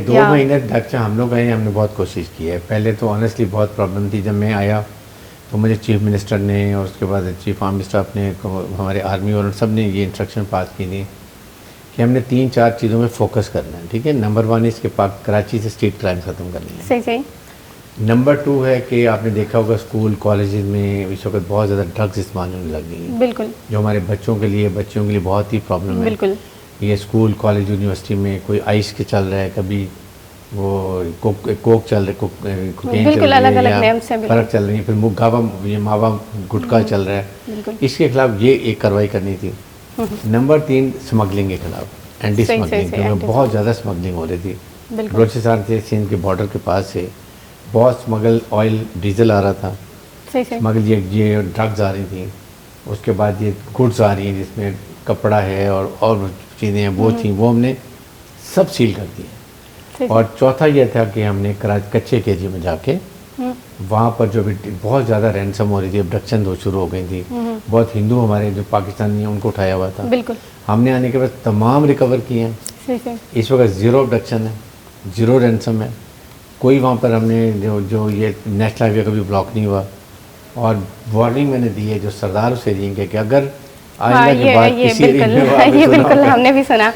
2 महीने तक से हम लोग गए, हमने बहुत कोशिश की है। पहले तो ऑनेस्टली बहुत प्रॉब्लम थी। जब मैं आया तो मुझे चीफ मिनिस्टर ने और उसके बाद चीफ आर्मी स्टाफ ने, हमारे आर्मी और सब ने ये इंस्ट्रक्शन पास की थी कि हमने 3-4 चीज़ों में फोकस करना है। ठीक है, नंबर 1 इसके पास कराची से स्ट्रीट क्राइम ख़त्म करनी है। सही सही। नंबर 2 है कि आपने देखा होगा स्कूल कॉलेजेस में इस वक्त बहुत ज़्यादा ड्रग्स इस्तेमाल होने लग गई है, बिल्कुल, जो हमारे बच्चों के लिए बहुत ही प्रॉब्लम है। बिल्कुल। ये स्कूल कॉलेज यूनिवर्सिटी में कोई आइस के चल रहा है, कभी वो कोक चल रहा है, कोकेन चल बिल्कुल रही है, अलग-अलग या नेम से, बिल्कुल। फर्क चल रही है, फिर मुगावा ये मावा गुटखा चल रहा है। बिल्कुल। इसके खिलाफ ये एक कार्रवाई करनी थी। नंबर 3 स्मगलिंग के खिलाफ, एंटी सही, सही, स्मगलिंग, सही, क्योंकि एंटी बहुत ज़्यादा स्मगलिंग हो रही थी। बिल्कुल। बलोचिस्तान से सिंध के बॉर्डर के पास से बहुत स्मगल ऑयल डीजल आ रहा था, सही सही। स्मगल ये ड्रग्स आ रही थी। उसके बाद ये गुड्स आ रही हैं जिसमें कपड़ा है और चीज़ें हैं, वो थी, वो हमने सब सील कर दिए। सही, और चौथा ये था कि हमने कच्चे केजी में जाके वहाँ पर जो भी बहुत ज़्यादा रैंसम हो रही थी, अबडक्शन हो शुरू हो गई थी, बहुत हिंदू हमारे जो पाकिस्तानी हैं उनको उठाया हुआ था, बिल्कुल। हमने आने के बाद तमाम रिकवर किए हैं। सही सही। इस वक्त 0 अबडक्शन है, 0 रैंसम है, कोई वहाँ पर हमने जो ये नेशनल हाईवे कभी ब्लॉक नहीं हुआ। और वार्निंग मैंने दी है जो सरदार उस एरिया के कि अगर आइंदा के बाद किसी एरिया में ये बिल्कुल हमने भी सुना